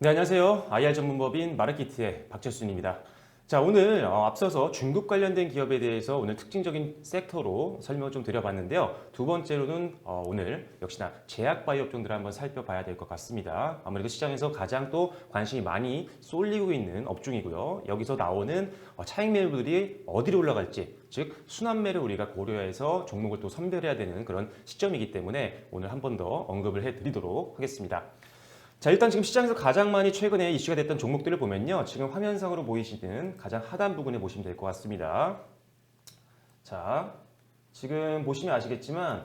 네, 안녕하세요. IR 전문법인 마르키트의 박철순입니다. 자, 오늘 앞서서 중국 관련된 기업에 대해서 오늘 특징적인 섹터로 설명을 좀 드려봤는데요. 두 번째로는 오늘 역시나 제약바이오 업종들을 한번 살펴봐야 될 것 같습니다. 아무래도 시장에서 가장 또 관심이 많이 쏠리고 있는 업종이고요. 여기서 나오는 차익 매물들이 어디로 올라갈지, 즉 순환매를 우리가 고려해서 종목을 또 선별해야 되는 그런 시점이기 때문에 오늘 한 번 더 언급을 해드리도록 하겠습니다. 자, 일단 지금 시장에서 가장 많이 최근에 이슈가 됐던 종목들을 보면요. 지금 화면상으로 보이시는 가장 하단 부분에 보시면 될 것 같습니다. 자, 지금 보시면 아시겠지만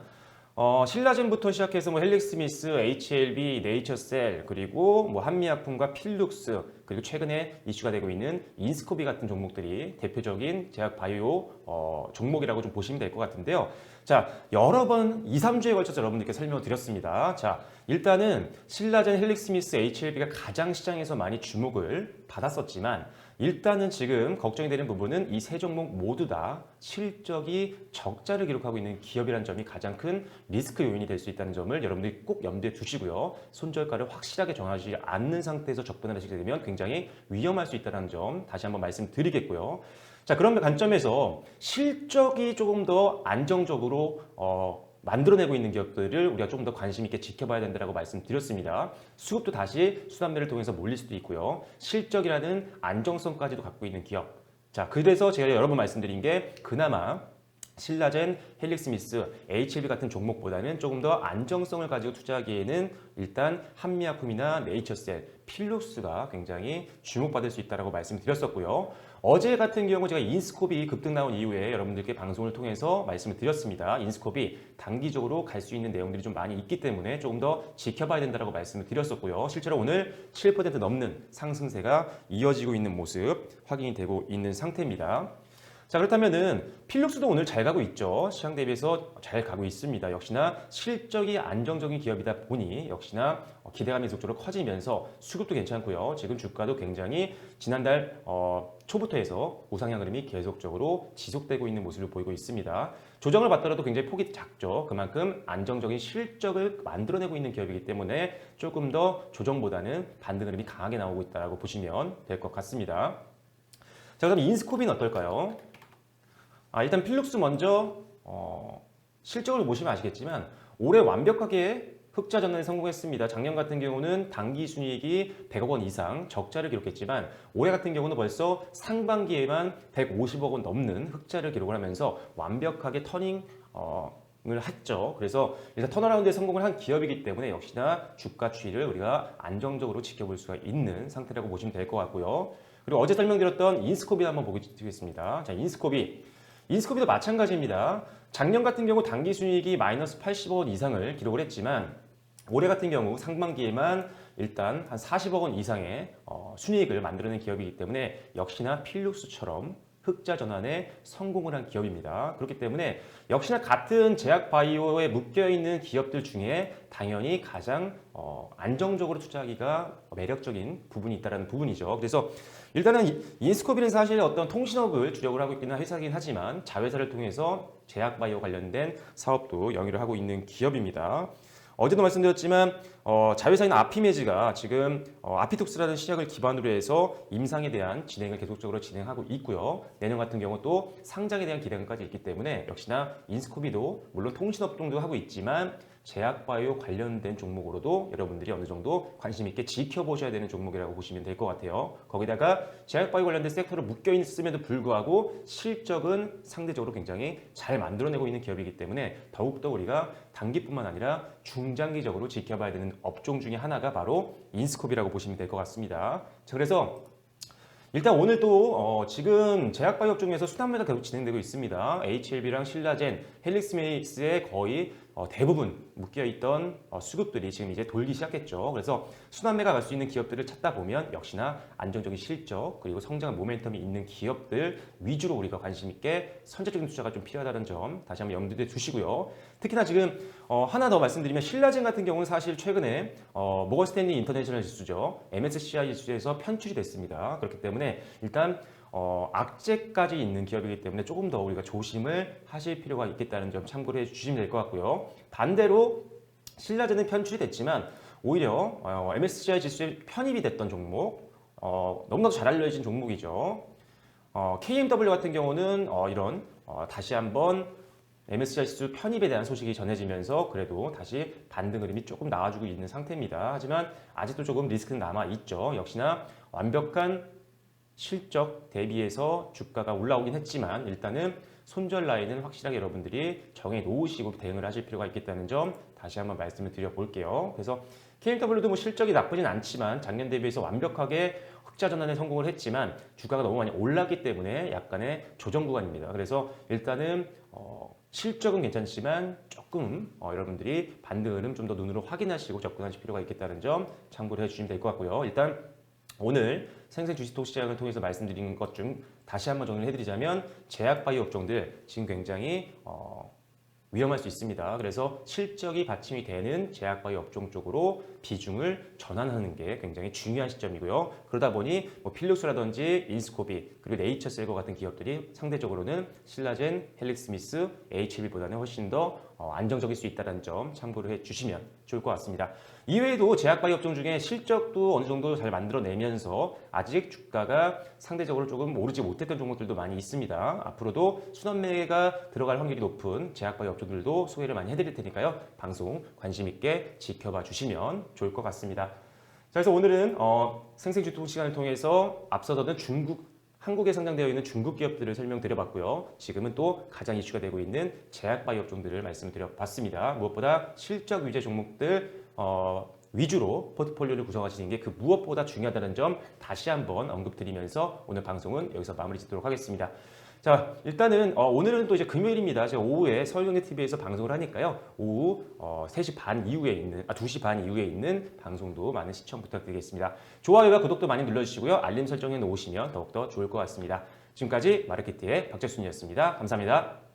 신라젠부터 시작해서 뭐 헬릭스미스, HLB, 네이처셀, 그리고 뭐 한미약품과 필룩스, 그리고 최근에 이슈가 되고 있는 인스코비 같은 종목들이 대표적인 제약 바이오 종목이라고 좀 보시면 될 것 같은데요. 자, 여러 번 2, 3주에 걸쳐서 여러분들께 설명을 드렸습니다. 자, 일단은 신라젠, 헬릭스미스, HLB가 가장 시장에서 많이 주목을 받았었지만 일단은 지금 걱정이 되는 부분은 이 세 종목 모두 다 실적이 적자를 기록하고 있는 기업이라는 점이 가장 큰 리스크 요인이 될 수 있다는 점을 여러분들이 꼭 염두에 두시고요. 손절가를 확실하게 정하지 않는 상태에서 접근을 하시게 되면 굉장히 위험할 수 있다는 점 다시 한번 말씀드리겠고요. 자, 그런 관점에서 실적이 조금 더 안정적으로 만들어내고 있는 기업들을 우리가 조금 더 관심 있게 지켜봐야 된다고 말씀드렸습니다. 수급도 다시 순환매를 통해서 몰릴 수도 있고요. 실적이라는 안정성까지도 갖고 있는 기업. 자, 그래서 제가 여러 번 말씀드린 게 그나마 신라젠, 헬릭스미스, HLB 같은 종목보다는 조금 더 안정성을 가지고 투자하기에는 일단 한미약품이나 네이처셀, 필룩스가 굉장히 주목받을 수 있다고 말씀드렸었고요. 어제 같은 경우 제가 인스코비 급등 나온 이후에 여러분들께 방송을 통해서 말씀을 드렸습니다. 인스코비 단기적으로 갈 수 있는 내용들이 좀 많이 있기 때문에 조금 더 지켜봐야 된다고 말씀을 드렸었고요. 실제로 오늘 7% 넘는 상승세가 이어지고 있는 모습 확인이 되고 있는 상태입니다. 자, 그렇다면은 필룩스도 오늘 잘 가고 있죠. 시장 대비해서 잘 가고 있습니다. 역시나 실적이 안정적인 기업이다 보니 역시나 기대감이 계속적으로 커지면서 수급도 괜찮고요. 지금 주가도 굉장히 지난달 초부터 해서 우상향 흐름이 계속적으로 지속되고 있는 모습을 보이고 있습니다. 조정을 받더라도 굉장히 폭이 작죠. 그만큼 안정적인 실적을 만들어내고 있는 기업이기 때문에 조금 더 조정보다는 반등 흐름이 강하게 나오고 있다고 보시면 될 것 같습니다. 자, 그럼 인스코비는 어떨까요? 일단 필룩스 먼저 실적을 보시면 아시겠지만 올해 완벽하게 흑자 전환에 성공했습니다. 작년 같은 경우는 당기 순이익이 100억 원 이상 적자를 기록했지만 올해 같은 경우는 벌써 상반기에만 150억 원 넘는 흑자를 기록을 하면서 완벽하게 터닝을 했죠. 그래서 일단 턴어라운드에 성공을 한 기업이기 때문에 역시나 주가 추이를 우리가 안정적으로 지켜볼 수가 있는 상태라고 보시면 될 것 같고요. 그리고 어제 설명드렸던 인스코비 한번 보겠습니다. 자, 인스코비도 마찬가지입니다. 작년 같은 경우 당기 순이익이 마이너스 80억 원 이상을 기록을 했지만 올해 같은 경우 상반기에만 일단 한 40억 원 이상의 순이익을 만들어낸 기업이기 때문에 역시나 필룩스처럼 흑자 전환에 성공을 한 기업입니다. 그렇기 때문에 역시나 같은 제약 바이오에 묶여있는 기업들 중에 당연히 가장 안정적으로 투자하기가 매력적인 부분이 있다는 부분이죠. 그래서 일단은 인스코비는 사실 어떤 통신업을 주력을 하고 있는 회사이긴 하지만 자회사를 통해서 제약 바이오 관련된 사업도 영위를 하고 있는 기업입니다. 어제도 말씀드렸지만 자회사인 아피메즈가 지금 아피톡스라는 시약을 기반으로 해서 임상에 대한 진행을 계속적으로 진행하고 있고요. 내년 같은 경우 또 상장에 대한 기대감까지 있기 때문에 역시나 인스코비도 물론 통신업종도 하고 있지만 제약바이오 관련된 종목으로도 여러분들이 어느 정도 관심 있게 지켜보셔야 되는 종목이라고 보시면 될 것 같아요. 거기다가 제약바이오 관련된 섹터로 묶여 있음에도 불구하고 실적은 상대적으로 굉장히 잘 만들어내고 있는 기업이기 때문에 더욱더 우리가 단기뿐만 아니라 중장기적으로 지켜봐야 되는 업종 중에 하나가 바로 인스코비라고 보시면 될 것 같습니다. 자, 그래서 일단 오늘 또 지금 제약바이오 업종에서 순환매가 계속 진행되고 있습니다. HLB랑 신라젠, 헬릭스메이스의 거의 대부분 묶여있던 수급들이 지금 이제 돌기 시작했죠. 그래서 순환매가 갈 수 있는 기업들을 찾다 보면 역시나 안정적인 실적 그리고 성장 모멘텀이 있는 기업들 위주로 우리가 관심 있게 선제적인 투자가 좀 필요하다는 점 다시 한번 염두에 두시고요. 특히나 지금 하나 더 말씀드리면 신라젠 같은 경우는 사실 최근에 모건 스탠리 인터내셔널 지수죠. MSCI 지수에서 편출이 됐습니다. 그렇기 때문에 일단 악재까지 있는 기업이기 때문에 조금 더 우리가 조심을 하실 필요가 있겠다는 점 참고를 해주시면 될 것 같고요. 반대로 신라젠은 편출이 됐지만 오히려 MSCI 지수에 편입이 됐던 종목, 너무나도 잘 알려진 종목이죠. KMW 같은 경우는 다시 한번 MSCI 지수 편입에 대한 소식이 전해지면서 그래도 다시 반등 흐름이 조금 나와주고 있는 상태입니다. 하지만 아직도 조금 리스크는 남아있죠. 역시나 완벽한 실적 대비해서 주가가 올라오긴 했지만 일단은 손절 라인은 확실하게 여러분들이 정해 놓으시고 대응을 하실 필요가 있겠다는 점 다시 한번 말씀을 드려볼게요. 그래서 KMW도 뭐 실적이 나쁘진 않지만 작년 대비해서 완벽하게 흑자 전환에 성공을 했지만 주가가 너무 많이 올랐기 때문에 약간의 조정 구간입니다. 그래서 일단은 실적은 괜찮지만 조금 여러분들이 반등 흐름 좀 더 눈으로 확인하시고 접근하실 필요가 있겠다는 점 참고를 해주시면 될 것 같고요. 일단 오늘 생생 주식톡 시장을 통해서 말씀드린 것 중 다시 한번 정리를 해드리자면 제약바이오 업종들 지금 굉장히 위험할 수 있습니다. 그래서 실적이 받침이 되는 제약바이오 업종 쪽으로 비중을 전환하는 게 굉장히 중요한 시점이고요. 그러다 보니 뭐 필룩스라든지 인스코비 그리고 네이처셀과 같은 기업들이 상대적으로는 신라젠, 헬릭스미스, HLB보다는 훨씬 더 안정적일 수 있다는 점 참고를 해주시면 좋을 것 같습니다. 이외에도 제약바이오 업종 중에 실적도 어느 정도 잘 만들어내면서 아직 주가가 상대적으로 조금 오르지 못했던 종목들도 많이 있습니다. 앞으로도 순환매가 들어갈 확률이 높은 제약바이오 업종들도 소개를 많이 해드릴 테니까요. 방송 관심 있게 지켜봐 주시면 좋을 것 같습니다. 자, 그래서 오늘은 생생주통 시간을 통해서 앞서서는 한국에 상장되어 있는 중국 기업들을 설명드려봤고요. 지금은 또 가장 이슈가 되고 있는 제약바이오 업종들을 말씀드려봤습니다. 무엇보다 실적 위주의 종목들 위주로 포트폴리오를 구성하시는 게 그 무엇보다 중요하다는 점 다시 한번 언급드리면서 오늘 방송은 여기서 마무리 짓도록 하겠습니다. 자, 일단은 오늘은 또 이제 금요일입니다. 제가 오후에 서울경제TV에서 방송을 하니까요. 오후 3시 반 이후에 있는 2시 반 이후에 있는 방송도 많은 시청 부탁드리겠습니다. 좋아요와 구독도 많이 눌러주시고요. 알림 설정해 놓으시면 더욱더 좋을 것 같습니다. 지금까지 마르키트의 박재순이었습니다. 감사합니다.